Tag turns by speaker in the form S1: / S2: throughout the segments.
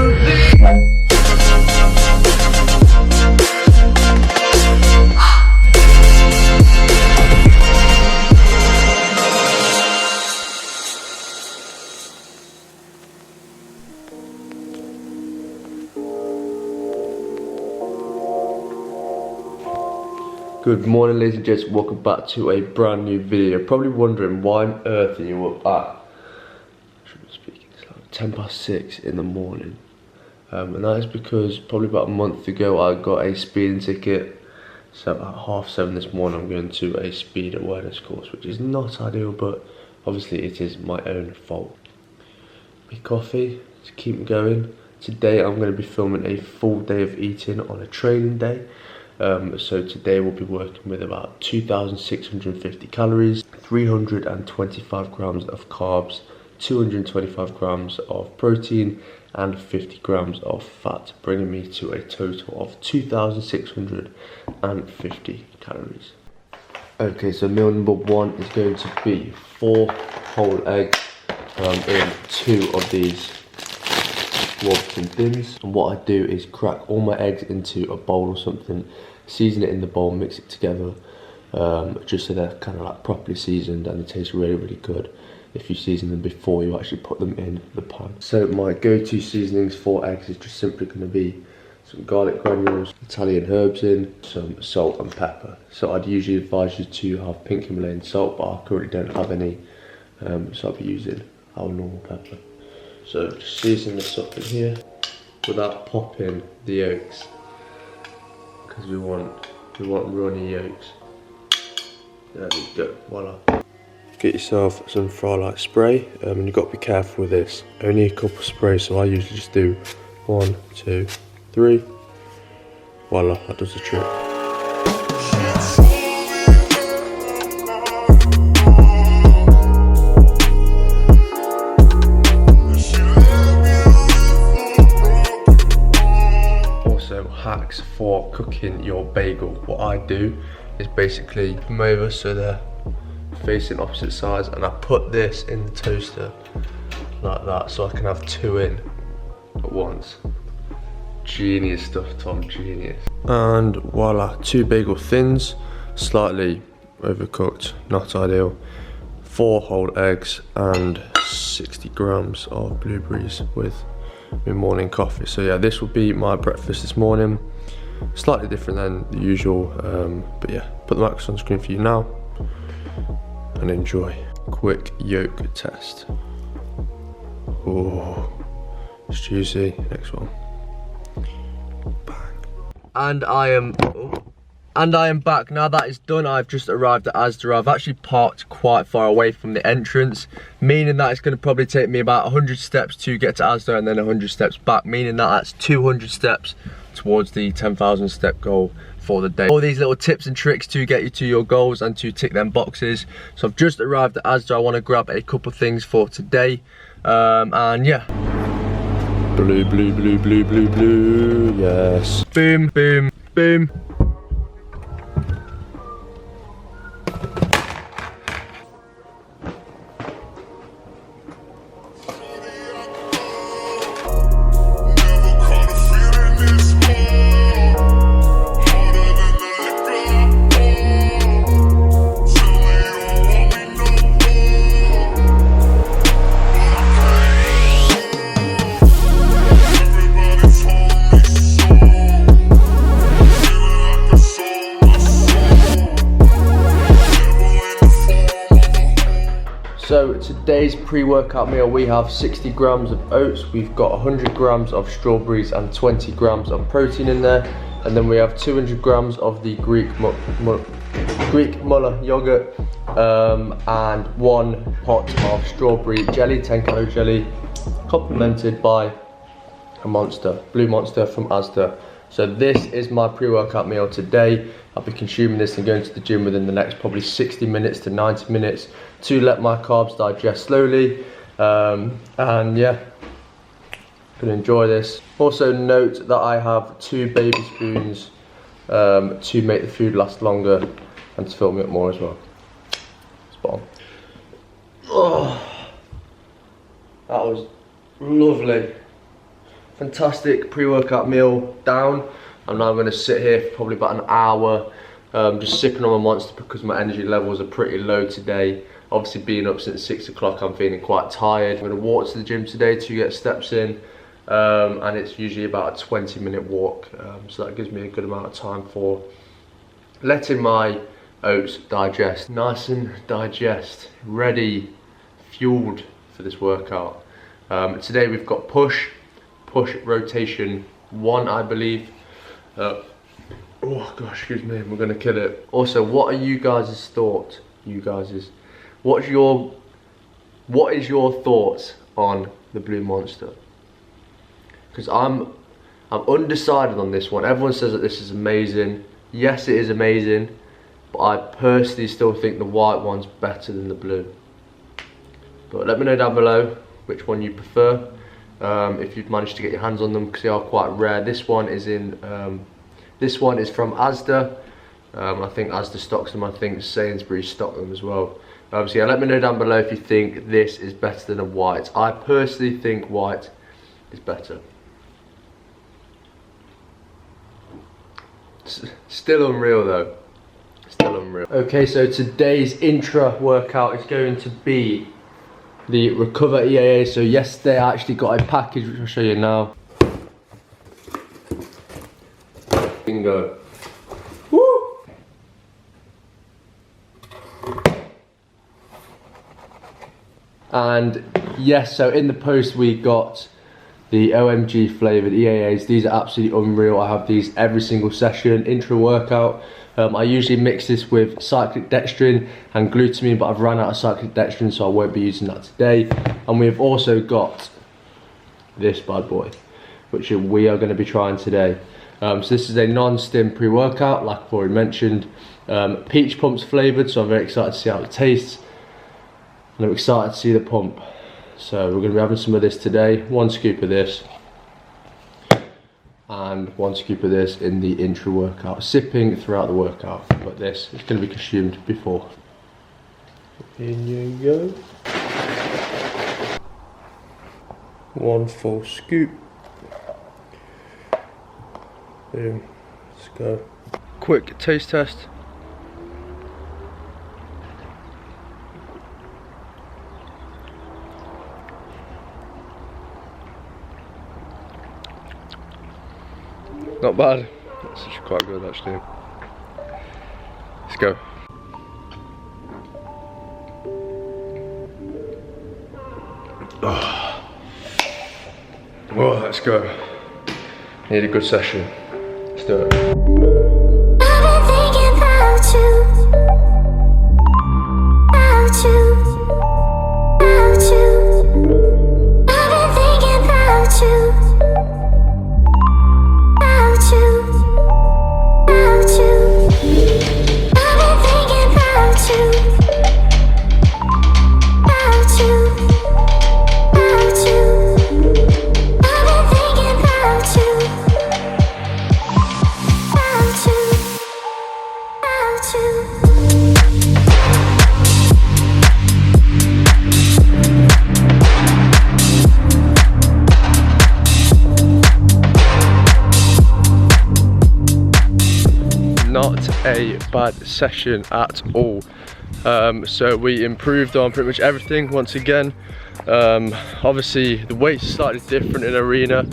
S1: Good morning, ladies and gents, welcome back to a brand new video. You're probably wondering why on earth are you up at, it's like 6:10 in the morning. And that is because probably about a month ago I got a speeding ticket. So at 7:30 this morning I'm going to a speed awareness course, which is not ideal, but obviously it is my own fault. My coffee to keep me going. Today I'm going to be filming a full day of eating on a training day. So today we'll be working with about 2,650 calories, 325 grams of carbs, 225 grams of protein and 50 grams of fat, bringing me to a total of 2,650 calories. Okay, so meal number one is going to be 4 whole eggs in 2 of these Warburton bins. And what I do is crack all my eggs into a bowl or something, season it in the bowl, mix it together, just so they're kind of like properly seasoned and they taste really, really good if you season them before you actually put them in the pan. So my go-to seasonings for eggs is just simply going to be some garlic granules, Italian herbs in, some salt and pepper. So I'd usually advise you to have pink Himalayan salt, but I currently don't have any, so I'll be using our normal pepper. So just season this up in here without popping the yolks, because we want runny yolks. There we go, voila. Get yourself some fry-light spray, and you've got to be careful with this. Only a couple of sprays, so I usually just do 1, 2, 3. Voila, that does the trick. Hacks for cooking your bagel. What I do is basically put them over so they're facing opposite sides, and I put this in the toaster like that so I can have 2 in at once. Genius stuff, Tom, genius. And voila, 2 bagel thins, slightly overcooked, not ideal, 4 whole eggs and 60 grams of blueberries with my morning coffee. So yeah, this will be my breakfast this morning. Slightly different than the usual, but yeah, put the max on screen for you now and enjoy. Quick yolk test. Oh, it's juicy. Next one. Bang. And I am back. Now that is done, I've just arrived at Asda. I've actually parked quite far away from the entrance, meaning that it's going to probably take me about 100 steps to get to Asda and then 100 steps back, meaning that that's 200 steps towards the 10,000 step goal for the day. All these little tips and tricks to get you to your goals and to tick them boxes. So I've just arrived at Asda. I want to grab a couple things for today, and yeah. Blue, blue, blue, blue, blue, blue, yes. Boom, boom, boom. So today's pre-workout meal, we have 60 grams of oats, we've got 100 grams of strawberries and 20 grams of protein in there, and then we have 200 grams of the Greek Muller yogurt, and 1 pot of strawberry jelly, 10 calorie jelly, complemented by a Blue Monster from Asda. So this is my pre-workout meal today. I'll be consuming this and going to the gym within the next probably 60 minutes to 90 minutes to let my carbs digest slowly. And yeah, gonna enjoy this. Also note that I have 2 baby spoons to make the food last longer and to fill me up more as well. Spot on. Oh, that was lovely. fantastic pre-workout meal down. I'm now going to sit here for probably about an hour, just sipping on my Monster because my energy levels are pretty low today. Obviously being up since 6 o'clock, I'm feeling quite tired. I'm going to walk to the gym today to get steps in, and it's usually about a 20-minute walk, so that gives me a good amount of time for letting my oats digest, nice and digest, ready, fueled for this workout. Today we've got push rotation 1, I believe. Oh gosh, excuse me, we're gonna kill it. Also, what are you guys' thoughts? What is your thoughts on the Blue Monster? Because I'm undecided on this one. Everyone says that this is amazing. Yes, it is amazing, but I personally still think the white one's better than the blue. But let me know down below which one you prefer. If you've managed to get your hands on them, because they are quite rare. This one is from Asda. I think Asda stocks them. I think Sainsbury's stock them as well. So yeah, let me know down below if you think this is better than a white. I personally think white is better. Still unreal though. Still unreal. Okay, so today's intra workout is going to be the Recover EAA. So yesterday I actually got a package which I'll show you now. Bingo. Woo! And yes, so in the post we got the OMG flavoured EAAs. These are absolutely unreal. I have these every single session, intra workout. I usually mix this with cyclic dextrin and glutamine, but I've run out of cyclic dextrin, so I won't be using that today. And we've also got this bad boy, which we are going to be trying today. So this is a non-stim pre-workout, like I've already mentioned. Peach pump's flavoured, so I'm very excited to see how it tastes. And I'm excited to see the pump. So we're going to be having some of this today. 1 scoop of this. And 1 scoop of this in the intra workout, sipping throughout the workout, but this is going to be consumed before. In you go. 1 full scoop. Boom. Let's go. Quick taste test. Not bad. That's actually quite good actually. Let's go. Oh, let's go. Need a good session. Let's do it. I've been thinking about you. About you. I've been thinking about you. Not a bad session at all. So we improved on pretty much everything once again. Obviously the weight's slightly different in arena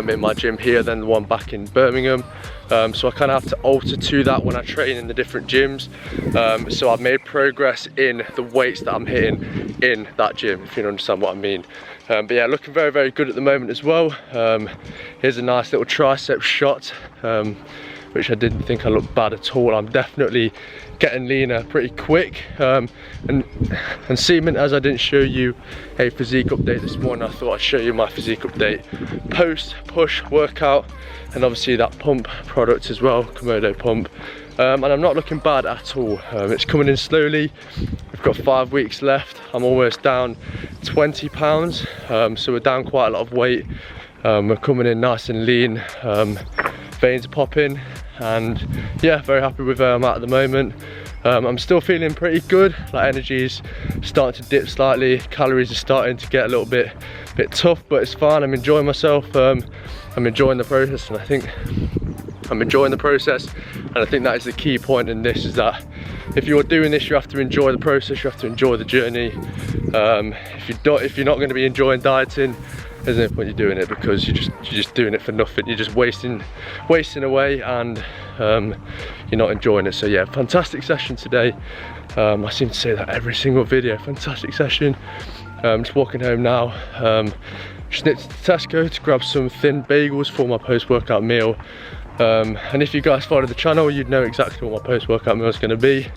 S1: in my gym here than the one back in Birmingham, so I kind of have to alter to that when I train in the different gyms. So I've made progress in the weights that I'm hitting in that gym, if you understand what I mean. But yeah, looking very, very good at the moment as well. Here's a nice little tricep shot, which I didn't think I looked bad at all. I'm definitely getting leaner pretty quick. And seeming as I didn't show you a physique update this morning, I thought I'd show you my physique update post push workout, and obviously that pump product as well, Komodo pump. And I'm not looking bad at all. It's coming in slowly. We've got 5 weeks left. I'm almost down 20 pounds, so we're down quite a lot of weight. We're coming in nice and lean, veins popping, and yeah, very happy with where I'm at the moment.
S2: I'm still feeling pretty good, like energy's starting to dip slightly, calories are starting to get a little bit tough, but it's fine. I'm enjoying myself, I'm enjoying the process, and I think I'm enjoying the process, and I think that is the key point in this, is that if you're doing this, you have to enjoy the process, you have to enjoy the journey. If you're not going to be enjoying dieting, there's no point you doing it, because you're just doing it for nothing. You're just wasting away, and you're not enjoying it. So yeah, fantastic session today. I seem to say that every single video. Fantastic session. Just walking home now. Just nipped to Tesco to grab some thin bagels for my post-workout meal. And if you guys follow the channel, you'd know exactly what my post-workout meal is going to be.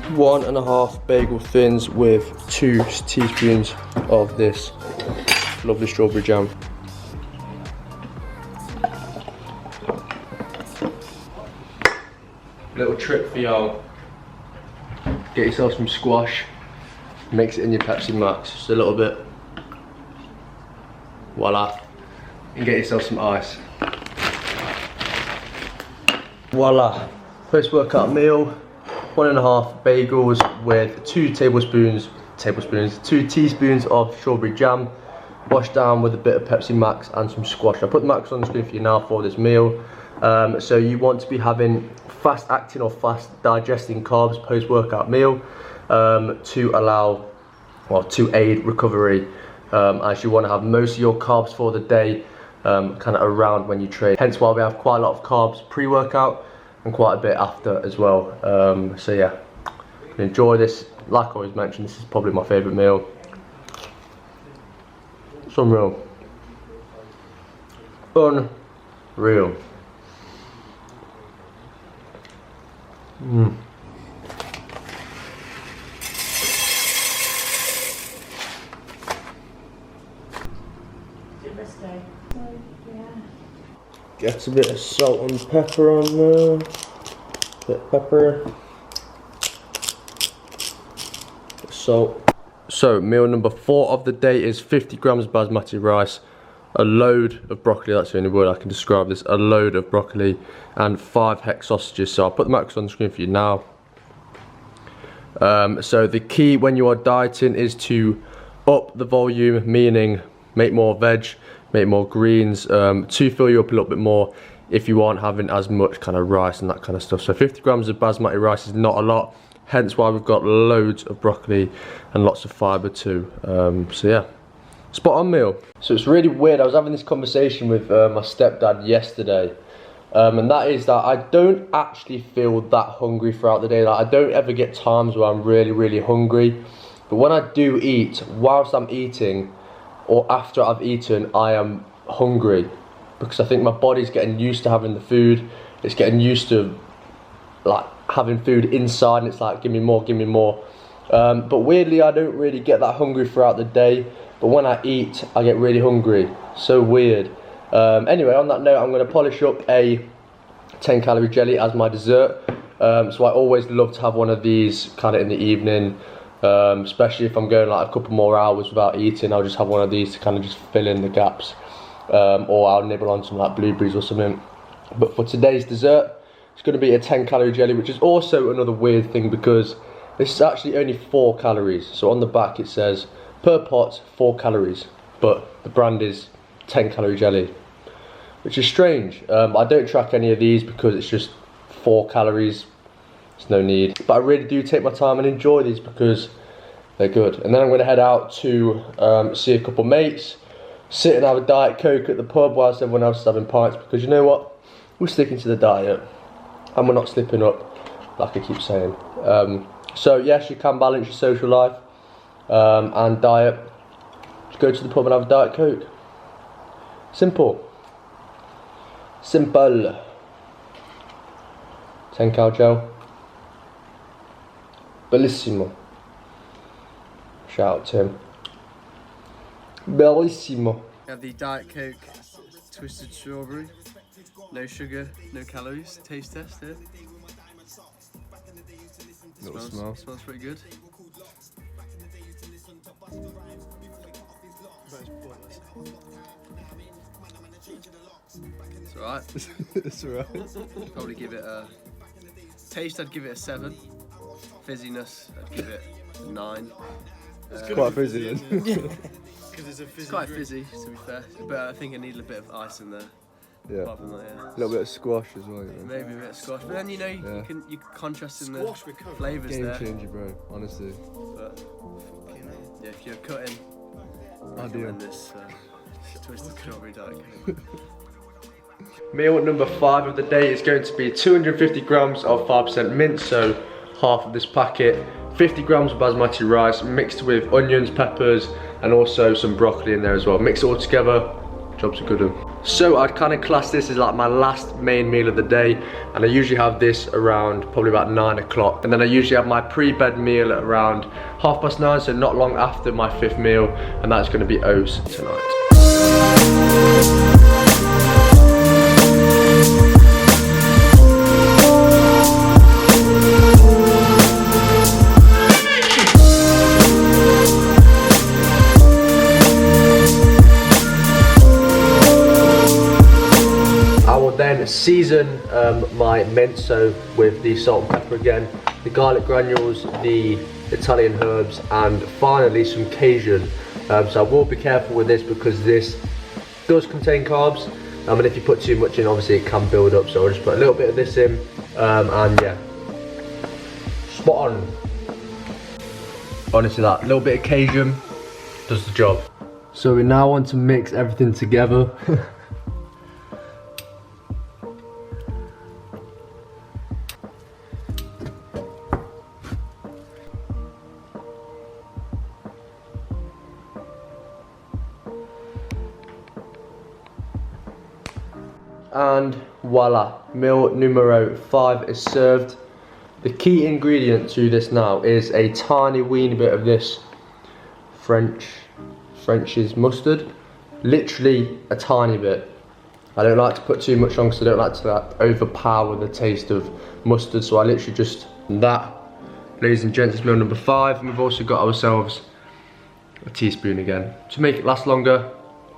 S2: 1.5 bagel thins with 2 teaspoons of this lovely strawberry jam. Little trick for y'all: get yourself some squash, mix it in your Pepsi Max just a little bit, voila, and get yourself some ice. Voila, post-workout meal, 1.5 bagels with 2 teaspoons of strawberry jam, washed down with a bit of Pepsi Max and some squash. I'll put the max on the screen for you now for this meal. So you want to be having fast acting or fast digesting carbs post-workout meal to aid recovery, as you want to have most of your carbs for the day kind of around when you train. Hence why we have quite a lot of carbs pre-workout and quite a bit after as well. So yeah, enjoy this. Like I always mentioned, this is probably my favourite meal. It's unreal. Unreal. Get a bit of salt and pepper on there. Bit of pepper. Bit of salt. So meal number 4 of the day is 50 grams basmati rice, a load of broccoli, that's the only word I can describe this, a load of broccoli, and 5 hex sausages. So I'll put the max on the screen for you now. So the key when you are dieting is to up the volume, meaning make more veg, make more greens, to fill you up a little bit more if you aren't having as much kind of rice and that kind of stuff. So 50 grams of basmati rice is not a lot, hence why we've got loads of broccoli and lots of fibre too. So yeah, spot on meal. So it's really weird, I was having this conversation with my stepdad yesterday, and that is that I don't actually feel that hungry throughout the day. Like, I don't ever get times where I'm really hungry, but when I do eat, whilst I'm eating or after I've eaten, I am hungry, because I think my body's getting used to having the food. It's getting used to like having food inside, and it's like, give me more, give me more. But weirdly, I don't really get that hungry throughout the day, but when I eat, I get really hungry. So weird. Anyway, on that note, I'm going to polish up a 10 calorie jelly as my dessert. So I always love to have one of these kind of in the evening, especially if I'm going like a couple more hours without eating. I'll just have one of these to kind of just fill in the gaps, or I'll nibble on some like blueberries or something. But for today's dessert, it's going to be a 10 calorie jelly, which is also another weird thing, because this is actually only 4 calories. So on the back it says per pot 4 calories, but the brand is 10 calorie jelly, which is strange. I don't track any of these because it's just 4 calories. There's no need. But I really do take my time and enjoy these because they're good. And then I'm going to head out to see a couple mates, sit and have a Diet Coke at the pub whilst everyone else is having pints, because you know what? We're sticking to the diet and we're not slipping up, like I keep saying. So yes, you can balance your social life and diet. Just go to the pub and have a Diet Coke. Simple. Simple. 10 cal gel. Bellissimo. Shout out to him. Bellissimo.
S3: We have the Diet Coke Twisted Strawberry. No sugar, no calories. Taste test here. Smells pretty good. It's alright.
S2: It's alright.
S3: Probably give it a Taste, I'd give it a 7. Fizziness, I'd give it a 9.
S2: It's quite fizzy then.
S3: It's quite fizzy, to be fair, but I think I need a bit of ice in there.
S2: Yeah.
S3: Apart from that, yeah.
S2: A little bit of squash as well, you know.
S3: Maybe a bit of squash, but then you know you can contrast in the flavours
S2: Game
S3: there.
S2: changer, bro. Honestly.
S3: But yeah, if you're cutting,
S2: Ideal.
S3: this twisted strawberry diet Coke.
S2: Meal number 5 of the day is going to be 250 grams of 5% mince, so half of this packet. 50 grams of basmati rice mixed with onions, peppers, and also some broccoli in there as well. Mix it all together. Job's a good one. So I'd kind of class this as like my last main meal of the day, and I usually have this around probably about 9 o'clock, and then I usually have my pre-bed meal at around 9:30, so not long after my 5th meal, and that's going to be oats tonight. Then season my menso with the salt and pepper again, the garlic granules, the Italian herbs, and finally some Cajun. So I will be careful with this because this does contain carbs, and if you put too much in, obviously it can build up. So I'll just put a little bit of this in, and yeah, spot on. Honestly, that little bit of Cajun does the job. So we now want to mix everything together. And voila, meal numero 5 is served. The key ingredient to this now is a tiny weeny bit of this French's mustard. Literally a tiny bit. I don't like to put too much on because I don't like to overpower the taste of mustard, so I literally just that. Ladies and gents, is meal number 5, and we've also got ourselves a teaspoon again to make it last longer,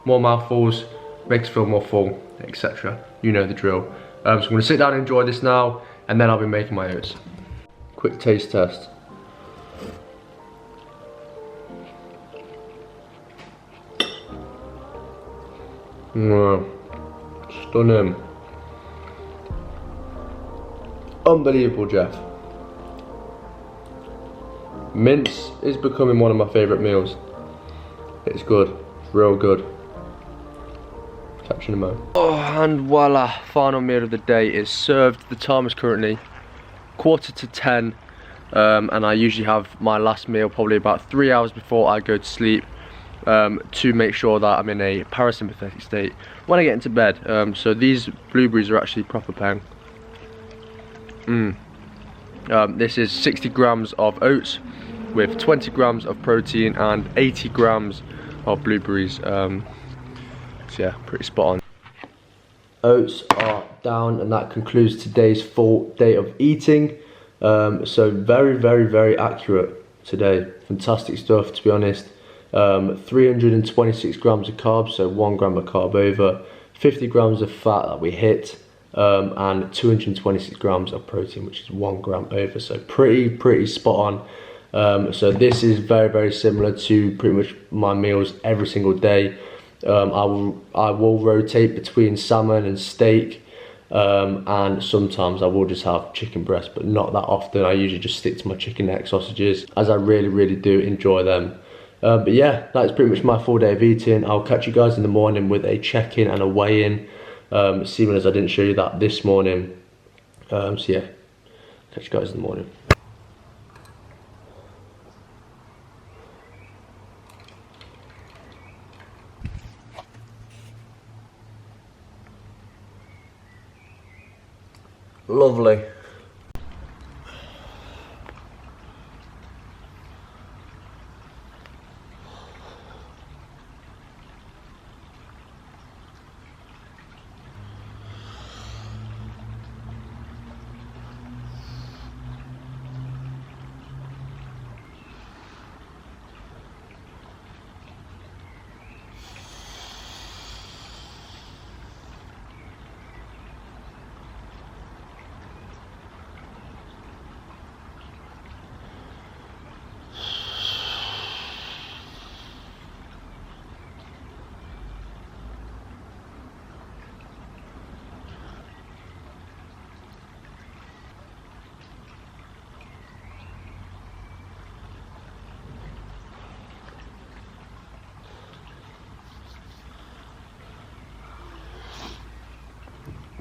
S2: more mouthfuls, makes it feel more full, etc. You know the drill. So I'm going to sit down and enjoy this now, and then I'll be making my oats. Quick taste test. Stunning. Unbelievable, Jeff. Mince is becoming one of my favourite meals. It's good, it's real good. Catch you in a moment. Oh, and voila, final meal of the day is served. The time is currently 9:45, and I usually have my last meal probably about 3 hours before I go to sleep, to make sure that I'm in a parasympathetic state when I get into bed. So these blueberries are actually proper pang. This is 60 grams of oats with 20 grams of protein and 80 grams of blueberries. So yeah, pretty spot on. Oats are down, and that concludes today's full day of eating. So very accurate today. Fantastic stuff, to be honest. 326 grams of carbs, so 1 gram of carb over, 50 grams of fat that we hit, and 226 grams of protein, which is 1 gram over. So pretty spot on. So this is very similar to pretty much my meals every single day. I will rotate between salmon and steak, and sometimes I will just have chicken breast, but not that often. I usually just stick to my chicken neck sausages, as I really do enjoy them. But yeah, that's pretty much my full day of eating. I'll catch you guys in the morning with a check-in and a weigh-in, seeing as I didn't show you that this morning. So yeah, catch you guys in the morning. Lovely.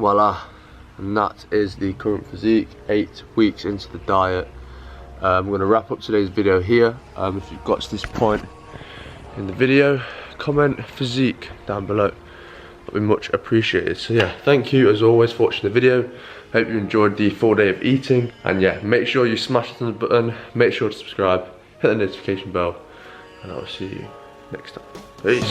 S1: voila, and that is the current physique, 8 weeks into the diet. I'm going to wrap up today's video here. If you've got to this point in the video, comment physique down below. That'd be much appreciated. So yeah, thank you as always for watching the video. Hope you enjoyed the full day of eating, and yeah, make sure you smash the thumbs button, make sure to subscribe, hit the notification bell, and I'll see you next time. Peace.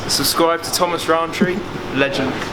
S4: Subscribe to Thomas Roundtree, legend.